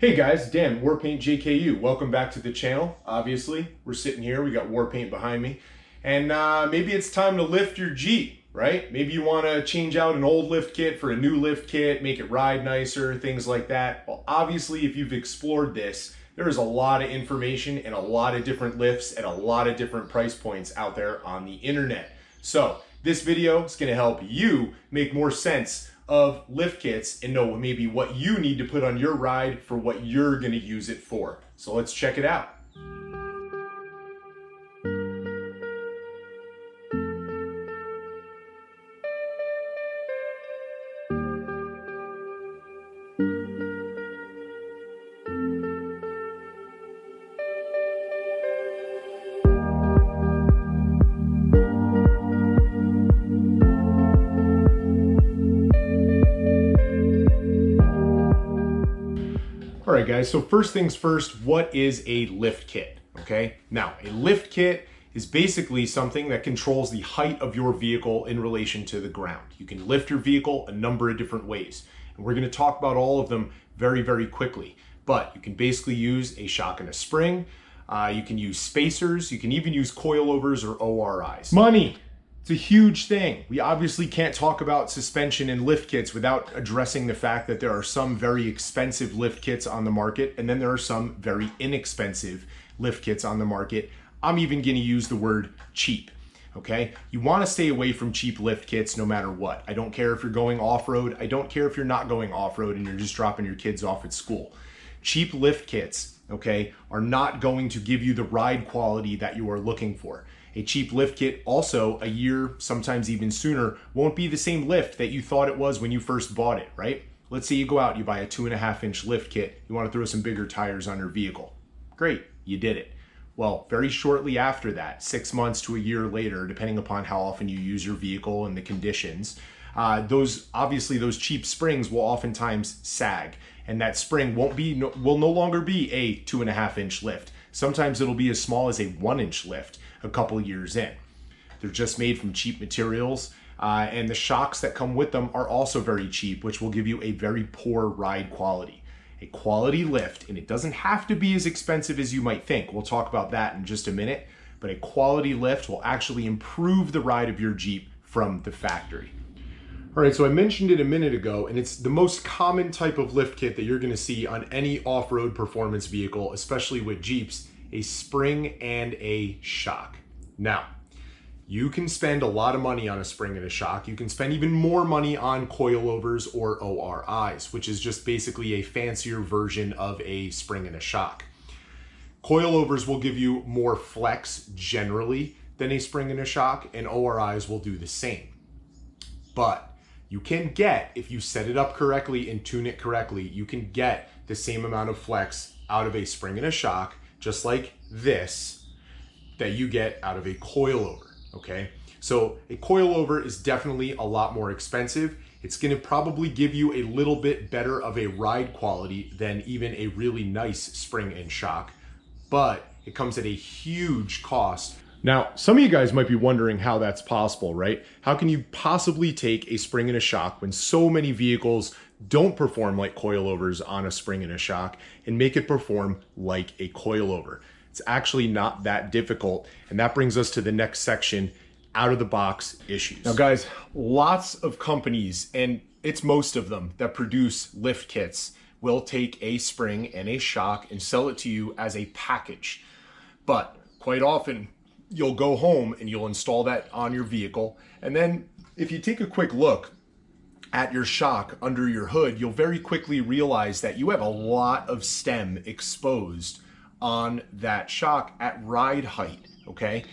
Hey guys, Dan, Warpaint JKU. Welcome back to the channel. Obviously, we're sitting here, we got Warpaint behind me, and maybe it's time to lift your Jeep, right? Maybe you want to change out an old lift kit for a new lift kit, make it ride nicer, things like that. Well, obviously, if you've explored this, there is a lot of information and a lot of different lifts at a lot of different price points out there on the internet. So this video is going to help you make more sense of lift kits and know maybe what you need to put on your ride for what you're going to use it for. So let's check it out. All right, guys, so first things first, what is a lift kit? Okay, now a lift kit is basically something that controls the height of your vehicle in relation to the ground. You can lift your vehicle a number of different ways, and we're going to talk about all of them very, very quickly. But you can basically use a shock and a spring, you can use spacers, you can even use coilovers or ORIs. Money! It's a huge thing. We obviously can't talk about suspension and lift kits without addressing the fact that there are some very expensive lift kits on the market, and then there are some very inexpensive lift kits on the market. I'm even going to use the word cheap, okay? You want to stay away from cheap lift kits no matter what. I don't care if you're going off-road. I don't care if you're not going off-road and you're just dropping your kids off at school. Cheap lift kits, okay, are not going to give you the ride quality that you are looking for. A cheap lift kit also a year, sometimes even sooner, won't be the same lift that you thought it was when you first bought it, right? Let's say you go out, you buy a 2.5-inch lift kit, you want to throw some bigger tires on your vehicle. Great, you did it. Well, very shortly after that, 6 months to a year later, depending upon how often you use your vehicle and the conditions, those cheap springs will oftentimes sag, and that spring will no longer be a 2.5-inch lift. Sometimes it'll be as small as a 1-inch lift a couple years in. They're just made from cheap materials, and the shocks that come with them are also very cheap, which will give you a very poor ride quality. A quality lift, and it doesn't have to be as expensive as you might think. We'll talk about that in just a minute, but a quality lift will actually improve the ride of your Jeep from the factory. All right, so I mentioned it a minute ago, and it's the most common type of lift kit that you're gonna see on any off-road performance vehicle, especially with Jeeps, a spring and a shock. Now, you can spend a lot of money on a spring and a shock. You can spend even more money on coilovers or ORIs, which is just basically a fancier version of a spring and a shock. Coilovers will give you more flex generally than a spring and a shock, and ORIs will do the same. But you can get, if you set it up correctly and tune it correctly, you can get the same amount of flex out of a spring and a shock, just like this, that you get out of a coilover, okay? So a coilover is definitely a lot more expensive. It's gonna probably give you a little bit better of a ride quality than even a really nice spring and shock, but it comes at a huge cost. Now, some of you guys might be wondering how that's possible, right? How can you possibly take a spring and a shock when so many vehicles don't perform like coilovers on a spring and a shock and make it perform like a coilover? It's actually not that difficult, and that brings us to the next section, out of the box issues. Now guys, lots of companies, and it's most of them that produce lift kits, will take a spring and a shock and sell it to you as a package. But quite often, you'll go home and you'll install that on your vehicle, and then if you take a quick look at your shock under your hood, you'll very quickly realize that you have a lot of stem exposed on that shock at ride height, okay?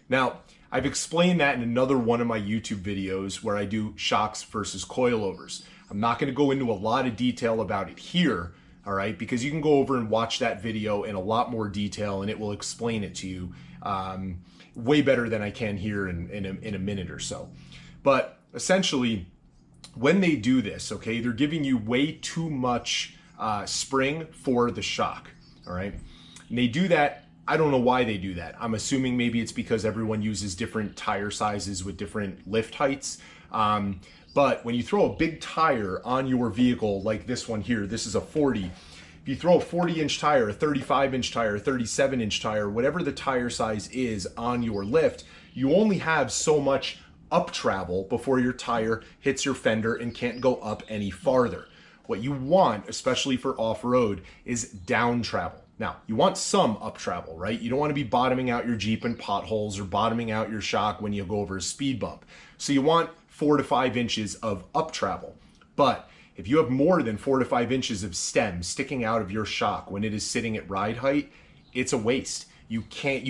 Now, I've explained that in another one of my YouTube videos where I do shocks versus coilovers. I'm not gonna go into a lot of detail about it here, all right? Because you can go over and watch that video in a lot more detail and it will explain it to you way better than I can here in a minute or so. But essentially, when they do this, okay, they're giving you way too much spring for the shock, all right? And they do that, I don't know why they do that. I'm assuming maybe it's because everyone uses different tire sizes with different lift heights. But when you throw a big tire on your vehicle like this one here, this is a 40, if you throw a 40-inch tire, a 35-inch tire, a 37-inch tire, whatever the tire size is on your lift, you only have so much up travel before your tire hits your fender and can't go up any farther. What you want, especially for off-road, is down travel. Now, you want some up travel, right? You don't want to be bottoming out your Jeep in potholes or bottoming out your shock when you go over a speed bump. So you want 4 to 5 inches of up travel. But if you have more than 4 to 5 inches of stem sticking out of your shock when it is sitting at ride height, it's a waste. You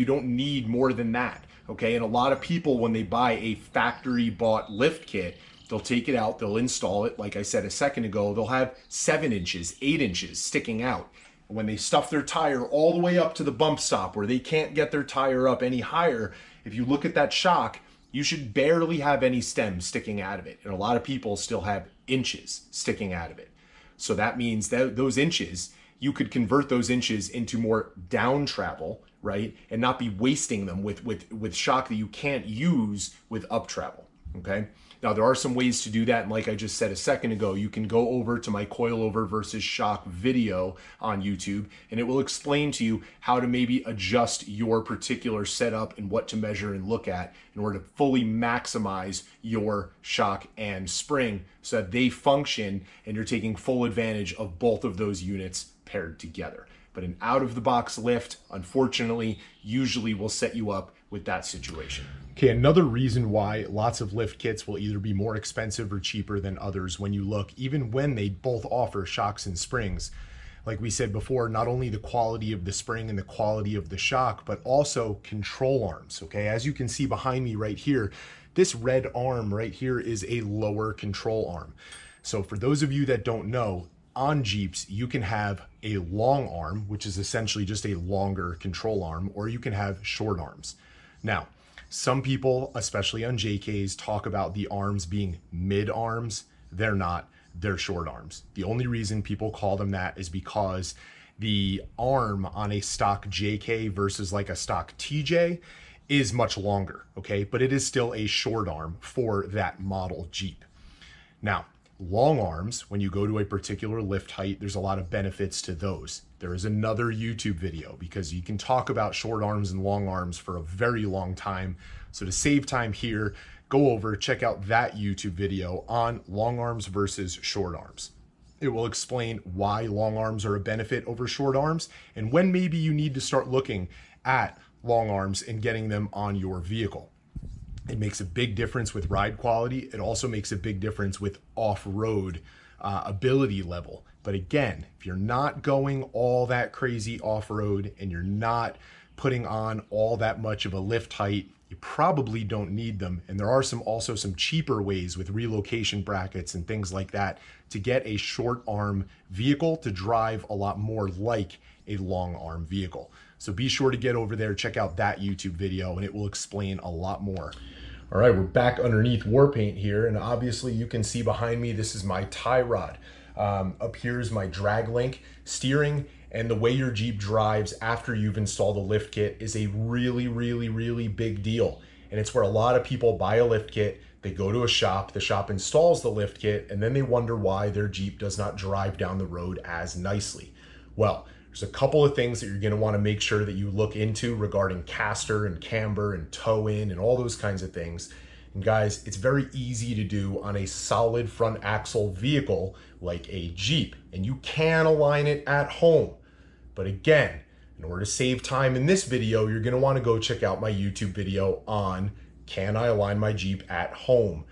don't need more than that, okay? And a lot of people, when they buy a factory bought lift kit, they'll take it out, they'll install it. Like I said a second ago, they'll have 7 inches, 8 inches sticking out. When they stuff their tire all the way up to the bump stop where they can't get their tire up any higher, if you look at that shock, you should barely have any stem sticking out of it. And a lot of people still have inches sticking out of it. So that means that those inches, you could convert those inches into more down travel, right? And not be wasting them with shock that you can't use with up travel, okay? Now, there are some ways to do that, and like I just said a second ago, you can go over to my coilover versus shock video on YouTube, and it will explain to you how to maybe adjust your particular setup and what to measure and look at in order to fully maximize your shock and spring so that they function and you're taking full advantage of both of those units paired together. But an out-of-the-box lift, unfortunately, usually will set you up with that situation. Okay, another reason why lots of lift kits will either be more expensive or cheaper than others when you look, even when they both offer shocks and springs. Like we said before, not only the quality of the spring and the quality of the shock, but also control arms, okay? As you can see behind me right here, this red arm right here is a lower control arm. So for those of you that don't know, on Jeeps, you can have a long arm, which is essentially just a longer control arm, or you can have short arms. Now, some people, especially on JKs, talk about the arms being mid arms. They're not, they're short arms. The only reason people call them that is because the arm on a stock JK versus like a stock TJ is much longer, okay? But it is still a short arm for that model Jeep. Now, long arms, when you go to a particular lift height, there's a lot of benefits to those. There is another YouTube video because you can talk about short arms and long arms for a very long time. So to save time here, go over, check out that YouTube video on long arms versus short arms. It will explain why long arms are a benefit over short arms and when maybe you need to start looking at long arms and getting them on your vehicle. It makes a big difference with ride quality. It also makes a big difference with off-road ability level. But again, if you're not going all that crazy off-road and you're not putting on all that much of a lift height, you probably don't need them. And there are also some cheaper ways with relocation brackets and things like that to get a short arm vehicle to drive a lot more like a long arm vehicle. So be sure to get over there, check out that YouTube video, and it will explain a lot more. All right, we're back underneath war paint here, and obviously you can see behind me, this is my tie rod. Up here is my drag link. Steering and the way your Jeep drives after you've installed a lift kit is a really, really, really big deal. And it's where a lot of people buy a lift kit, they go to a shop, the shop installs the lift kit, and then they wonder why their Jeep does not drive down the road as nicely. Well, there's a couple of things that you're going to want to make sure that you look into regarding caster and camber and toe in and all those kinds of things. And guys, it's very easy to do on a solid front axle vehicle like a Jeep, and you can align it at home. But again, in order to save time in this video, you're going to want to go check out my YouTube video on can I align my Jeep at home.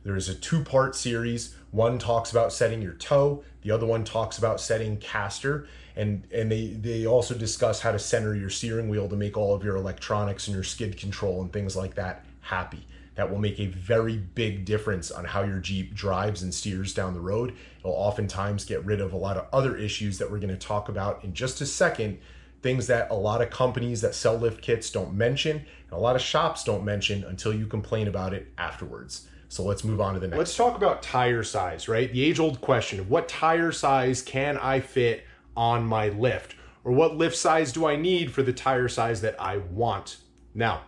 There's a two-part series. One talks about setting your toe. The other one talks about setting caster. And they also discuss how to center your steering wheel to make all of your electronics and your skid control and things like that happy. That will make a very big difference on how your Jeep drives and steers down the road. It'll oftentimes get rid of a lot of other issues that we're going to talk about in just a second. Things that a lot of companies that sell lift kits don't mention, and a lot of shops don't mention until you complain about it afterwards. So let's move on to the next. Let's talk about tire size, right? The age-old question of what tire size can I fit on my lift? Or what lift size do I need for the tire size that I want? Now,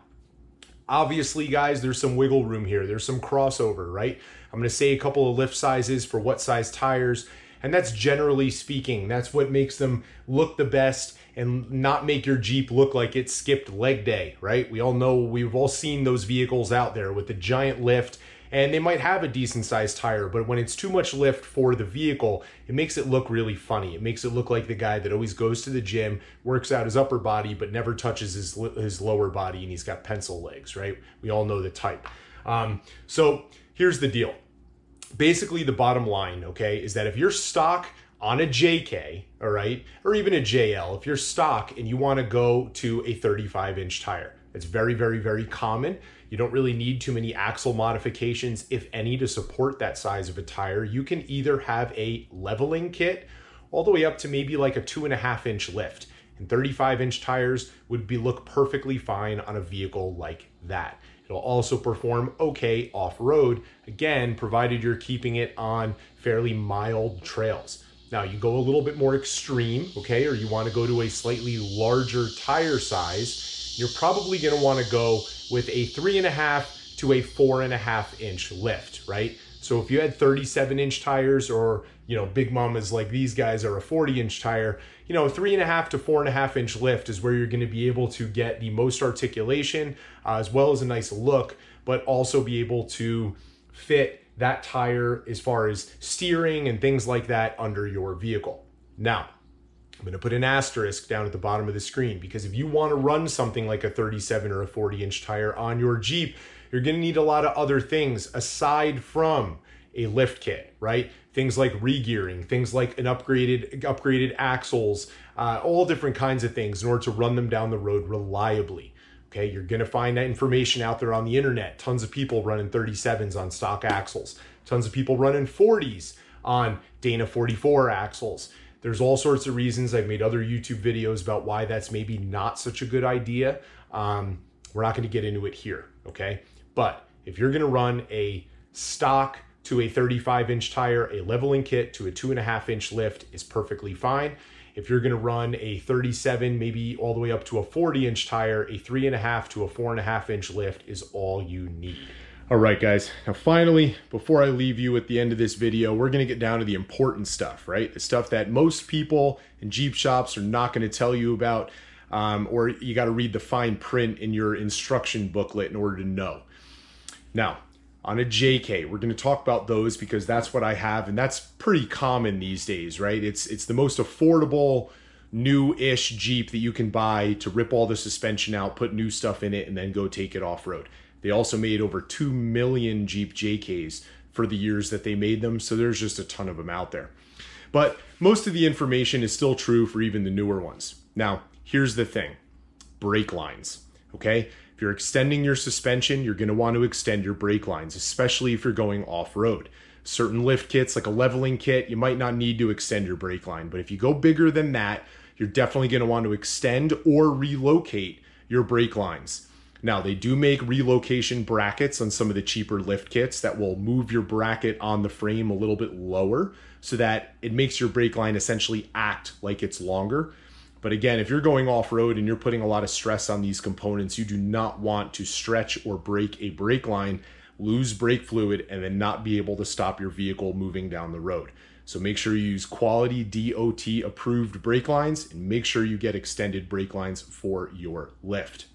obviously, guys, there's some wiggle room here. There's some crossover, right? I'm going to say a couple of lift sizes for what size tires. And that's generally speaking, that's what makes them look the best and not make your Jeep look like it skipped leg day, right? We all know, we've all seen those vehicles out there with the giant lift, and they might have a decent sized tire, but when it's too much lift for the vehicle, it makes it look really funny. It makes it look like the guy that always goes to the gym, works out his upper body, but never touches his lower body, and he's got pencil legs, right? We all know the type. So here's the deal. Basically, the bottom line, okay, is that if you're stock on a JK, all right, or even a JL, if you're stock and you want to go to a 35-inch tire, it's very, very, very common. You don't really need too many axle modifications, if any, to support that size of a tire. You can either have a leveling kit all the way up to maybe like a 2.5-inch lift. And 35-inch tires would look perfectly fine on a vehicle like that. It'll also perform okay off-road, again, provided you're keeping it on fairly mild trails. Now, you go a little bit more extreme, okay, or you want to go to a slightly larger tire size, you're probably going to want to go with a 3.5 to a 4.5-inch lift, right? So if you had 37-inch tires, or, you know, big mamas like these guys are a 40-inch tire, you know, 3.5 to 4.5-inch lift is where you're going to be able to get the most articulation, as well as a nice look, but also be able to fit that tire as far as steering and things like that under your vehicle. Now, I'm going to put an asterisk down at the bottom of the screen, because if you want to run something like a 37 or a 40-inch tire on your Jeep, you're going to need a lot of other things aside from a lift kit, right? Things like regearing, things like an upgraded axles, all different kinds of things in order to run them down the road reliably. Okay, you're going to find that information out there on the internet. Tons of people running 37s on stock axles. Tons of people running 40s on Dana 44 axles. There's all sorts of reasons. I've made other YouTube videos about why that's maybe not such a good idea. We're not going to get into it here, okay? But if you're going to run a stock to a 35-inch tire, a leveling kit to a 2.5-inch lift is perfectly fine. If you're going to run a 37, maybe all the way up to a 40-inch tire, a 3.5 to a 4.5-inch lift is all you need. All right, guys. Now, finally, before I leave you at the end of this video, we're going to get down to the important stuff, right? The stuff that most people in Jeep shops are not going to tell you about, or you got to read the fine print in your instruction booklet in order to know. Now, on a JK, we're going to talk about those because that's what I have, and that's pretty common these days, right? It's the most affordable new-ish Jeep that you can buy to rip all the suspension out, put new stuff in it, and then go take it off-road. They also made over 2 million Jeep JKs for the years that they made them, so there's just a ton of them out there. But most of the information is still true for even the newer ones. Now, here's the thing. Brake lines, okay? If you're extending your suspension, you're going to want to extend your brake lines, especially if you're going off-road. Certain lift kits, like a leveling kit, you might not need to extend your brake line. But if you go bigger than that, you're definitely going to want to extend or relocate your brake lines. Now, they do make relocation brackets on some of the cheaper lift kits that will move your bracket on the frame a little bit lower so that it makes your brake line essentially act like it's longer. But again, if you're going off-road and you're putting a lot of stress on these components, you do not want to stretch or break a brake line, lose brake fluid, and then not be able to stop your vehicle moving down the road. So make sure you use quality DOT approved brake lines, and make sure you get extended brake lines for your lift.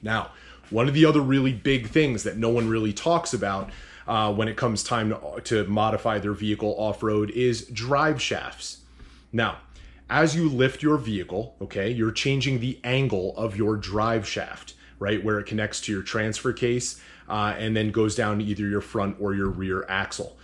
Now, one of the other really big things that no one really talks about when it comes time to modify their vehicle off-road is drive shafts. Now, as you lift your vehicle, okay, you're changing the angle of your drive shaft, right, where it connects to your transfer case and then goes down to either your front or your rear axle.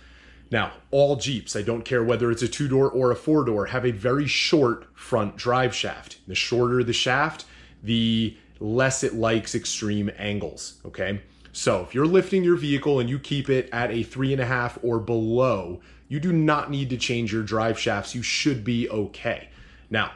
Now, all Jeeps, I don't care whether it's a 2-door or a 4-door, have a very short front drive shaft. The shorter the shaft, the less it likes extreme angles, okay? So if you're lifting your vehicle and you keep it at a 3.5 or below, you do not need to change your drive shafts. You should be okay. Now,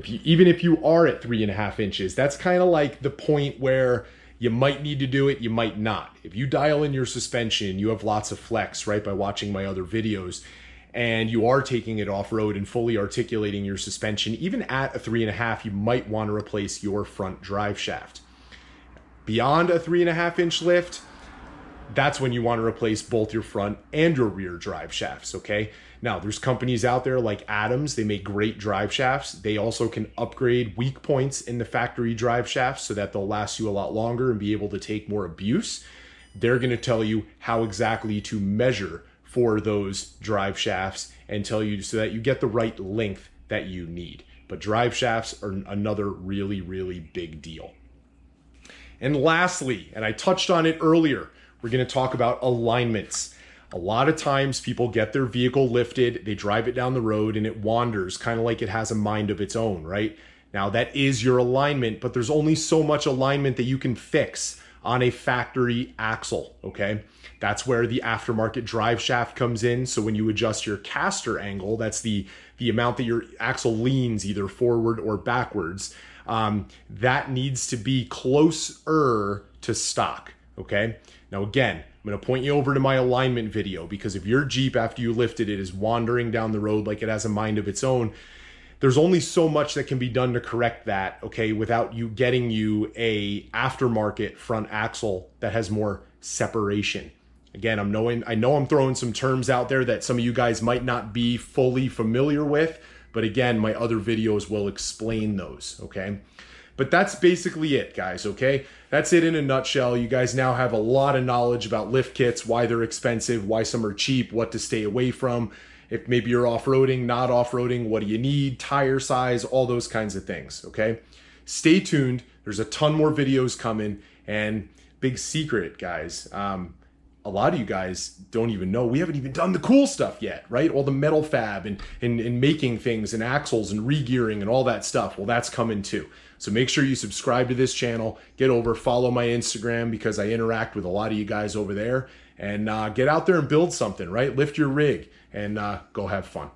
even if you are at 3.5 inches, that's kind of like the point where you might need to do it, you might not. If you dial in your suspension, you have lots of flex, right, by watching my other videos, and you are taking it off-road and fully articulating your suspension, even at a 3.5, you might want to replace your front drive shaft. Beyond a 3.5 inch lift, that's when you want to replace both your front and your rear drive shafts, okay? Now, there's companies out there like Adams, they make great drive shafts. They also can upgrade weak points in the factory drive shafts so that they'll last you a lot longer and be able to take more abuse. They're going to tell you how exactly to measure for those drive shafts and tell you so that you get the right length that you need. But drive shafts are another really, really big deal. And lastly, and I touched on it earlier, we're going to talk about alignments. A lot of times people get their vehicle lifted, they drive it down the road and it wanders, kind of like it has a mind of its own, right? Now that is your alignment, but there's only so much alignment that you can fix on a factory axle, okay? That's where the aftermarket drive shaft comes in. So when you adjust your caster angle, that's the amount that your axle leans either forward or backwards, that needs to be closer to stock, okay? Now again, I'm gonna point you over to my alignment video, because if your Jeep after you lifted it is wandering down the road like it has a mind of its own, there's only so much that can be done to correct that, okay, without you getting you a aftermarket front axle that has more separation. Again, I know I'm throwing some terms out there that some of you guys might not be fully familiar with, but again, my other videos will explain those, okay? But that's basically it, guys, okay? That's it in a nutshell. You guys now have a lot of knowledge about lift kits, why they're expensive, why some are cheap, what to stay away from. If maybe you're off-roading, not off-roading, what do you need, tire size, all those kinds of things, okay? Stay tuned. There's a ton more videos coming. And big secret, guys, a lot of you guys don't even know, we haven't even done the cool stuff yet, right? All the metal fab and making things and axles and re-gearing and all that stuff. Well, that's coming too. So make sure you subscribe to this channel, get over, follow my Instagram, because I interact with a lot of you guys over there, and get out there and build something, right? Lift your rig and go have fun.